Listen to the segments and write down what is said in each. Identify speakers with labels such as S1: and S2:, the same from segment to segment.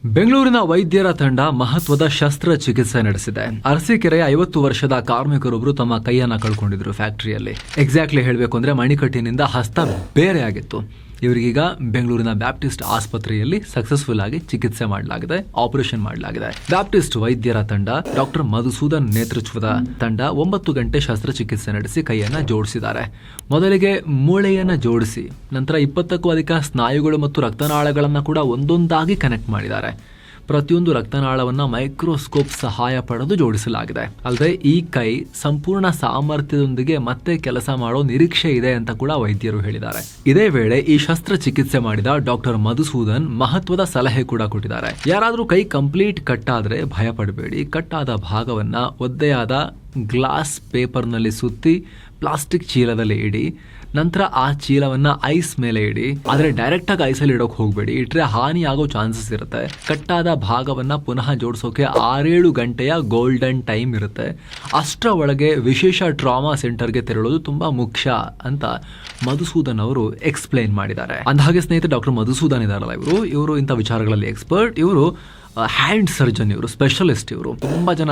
S1: ಬೆಂಗಳೂರಿನ ವೈದ್ಯರ ತಂಡ ಮಹತ್ವದ ಶಸ್ತ್ರಚಿಕಿತ್ಸೆ ನಡೆಸಿದೆ. ಅರಸೀಕೆರೆಯ 50 ವರ್ಷದ ಕಾರ್ಮಿಕರೊಬ್ಬರು ತಮ್ಮ ಕೈಯನ್ನ ಕಳ್ಕೊಂಡಿದ್ರು ಫ್ಯಾಕ್ಟರಿಯಲ್ಲಿ. ಎಕ್ಸಾಕ್ಟ್ಲಿ ಹೇಳಬೇಕು ಅಂದ್ರೆ ಮಣಿಕಟ್ಟಿನಿಂದ ಹಸ್ತ ಬೇರೆ ಆಗಿತ್ತು. ಇವರಿಗೀಗ ಬೆಂಗಳೂರಿನ ಬ್ಯಾಪ್ಟಿಸ್ಟ್ ಆಸ್ಪತ್ರೆಯಲ್ಲಿ ಸಕ್ಸಸ್ಫುಲ್ ಆಗಿ ಚಿಕಿತ್ಸೆ ಮಾಡಲಾಗಿದೆ, ಆಪರೇಷನ್ ಮಾಡಲಾಗಿದೆ. ಬ್ಯಾಪ್ಟಿಸ್ಟ್ ವೈದ್ಯರ ತಂಡ ಡಾಕ್ಟರ್ ಮಧುಸೂದನ್ ನೇತೃತ್ವದ ತಂಡ 9 ಗಂಟೆ ಶಸ್ತ್ರಚಿಕಿತ್ಸೆ ನಡೆಸಿ ಕೈಯನ್ನ ಜೋಡಿಸಿದ್ದಾರೆ. ಮೊದಲಿಗೆ ಮೂಳೆಯನ್ನ ಜೋಡಿಸಿ ನಂತರ 20ಕ್ಕೂ ಅಧಿಕ ಸ್ನಾಯುಗಳು ಮತ್ತು ರಕ್ತನಾಳಗಳನ್ನ ಕೂಡ ಒಂದೊಂದಾಗಿ ಕನೆಕ್ಟ್ ಮಾಡಿದ್ದಾರೆ. ಪ್ರತಿಯೊಂದು ರಕ್ತನಾಳವನ್ನ ಮೈಕ್ರೋಸ್ಕೋಪ್ ಸಹಾಯ ಪಡೆದು ಜೋಡಿಸಲಾಗಿದೆ. ಅಲ್ಲದೆ ಈ ಕೈ ಸಂಪೂರ್ಣ ಸಾಮರ್ಥ್ಯದೊಂದಿಗೆ ಮತ್ತೆ ಕೆಲಸ ಮಾಡೋ ನಿರೀಕ್ಷೆ ಇದೆ ಅಂತ ಕೂಡ ವೈದ್ಯರು ಹೇಳಿದ್ದಾರೆ. ಇದೇ ವೇಳೆ ಈ ಶಸ್ತ್ರಚಿಕಿತ್ಸೆ ಮಾಡಿದ ಡಾಕ್ಟರ್ ಮಧುಸೂದನ್ ಮಹತ್ವದ ಸಲಹೆ ಕೂಡ ಕೊಟ್ಟಿದ್ದಾರೆ. ಯಾರಾದ್ರೂ ಕೈ ಕಂಪ್ಲೀಟ್ ಕಟ್ ಆದ್ರೆ ಭಯ ಪಡಬೇಡಿ. ಕಟ್ ಆದ ಭಾಗವನ್ನ ಒದ್ದೆಯಾದ ಗ್ಲಾಸ್ ಪೇಪರ್ನಲ್ಲಿ ಸುತ್ತಿ ಪ್ಲಾಸ್ಟಿಕ್ ಚೀಲದಲ್ಲಿ ಇಡಿ. ನಂತರ ಆ ಚೀಲವನ್ನ ಐಸ್ ಮೇಲೆ ಇಡಿ. ಆದ್ರೆ ಡೈರೆಕ್ಟ್ ಆಗಿ ಐಸಲ್ಲಿ ಇಡೋಕೆ ಹೋಗಬೇಡಿ. ಇಟ್ರೆ ಹಾನಿ ಆಗೋ ಚಾನ್ಸಸ್ ಇರುತ್ತೆ. ಕಟ್ಟಾದ ಭಾಗವನ್ನ ಪುನಃ ಜೋಡಿಸೋಕೆ 6-7 ಗಂಟೆಯ ಗೋಲ್ಡನ್ ಟೈಮ್ ಇರುತ್ತೆ. ಅಷ್ಟರ ಒಳಗೆ ವಿಶೇಷ ಟ್ರಾಮಾ ಸೆಂಟರ್ಗೆ ತೆರಳೋದು ತುಂಬಾ ಮುಖ್ಯ ಅಂತ ಮಧುಸೂದನ್ ಅವರು ಎಕ್ಸ್ಪ್ಲೈನ್ ಮಾಡಿದ್ದಾರೆ. ಅಂದಹಾಗೆ ಸ್ನೇಹಿತರೆ, ಡಾಕ್ಟರ್ ಮಧುಸೂದನ್ ಇದಾರಲ್ಲ, ಇವರು ಇಂಥ ವಿಚಾರಗಳಲ್ಲಿ ಎಕ್ಸ್ಪರ್ಟ್. ಇವರು ಹ್ಯಾಂಡ್ ಸರ್ಜನ್, ಇವರು ಸ್ಪೆಷಲಿಸ್ಟ್. ಇವರು ತುಂಬಾ ಜನ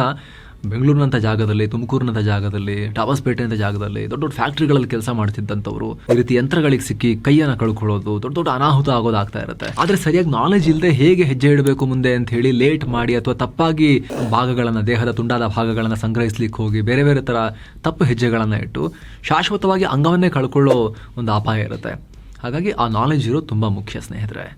S1: ಬೆಂಗಳೂರಿನಂಥ ಜಾಗದಲ್ಲಿ, ತುಮಕೂರಿನಂಥ ಜಾಗದಲ್ಲಿ, ಟಾಬಸ್ಪೇಟೆ ಅಂತ ಜಾಗದಲ್ಲಿ ದೊಡ್ಡ ದೊಡ್ಡ ಫ್ಯಾಕ್ಟ್ರಿಗಳಲ್ಲಿ ಕೆಲಸ ಮಾಡ್ತಿದ್ದಂಥವ್ರು ಈ ರೀತಿ ಯಂತ್ರಗಳಿಗೆ ಸಿಕ್ಕಿ ಕೈಯನ್ನು ಕಳ್ಕೊಳ್ಳೋದು, ದೊಡ್ಡ ದೊಡ್ಡ ಅನಾಹುತ ಆಗೋದಾಗ್ತಾ ಇರುತ್ತೆ. ಆದ್ರೆ ಸರಿಯಾಗಿ ನಾಲೆಜ್ ಇಲ್ಲದೆ ಹೇಗೆ ಹೆಜ್ಜೆ ಇಡಬೇಕು ಮುಂದೆ ಅಂತ ಹೇಳಿ ಲೇಟ್ ಮಾಡಿ ಅಥವಾ ತಪ್ಪಾಗಿ ಭಾಗಗಳನ್ನ, ದೇಹದ ತುಂಡಾದ ಭಾಗಗಳನ್ನ ಸಂಗ್ರಹಿಸ್ಲಿಕ್ಕೆ ಹೋಗಿ ಬೇರೆ ಬೇರೆ ತರ ತಪ್ಪು ಹೆಜ್ಜೆಗಳನ್ನ ಇಟ್ಟು ಶಾಶ್ವತವಾಗಿ ಅಂಗವನ್ನೇ ಕಳ್ಕೊಳ್ಳೋ ಒಂದು ಅಪಾಯ ಇರುತ್ತೆ. ಹಾಗಾಗಿ ಆ ನಾಲೆಜ್ ಇರೋದು ತುಂಬಾ ಮುಖ್ಯ ಸ್ನೇಹಿತರೆ.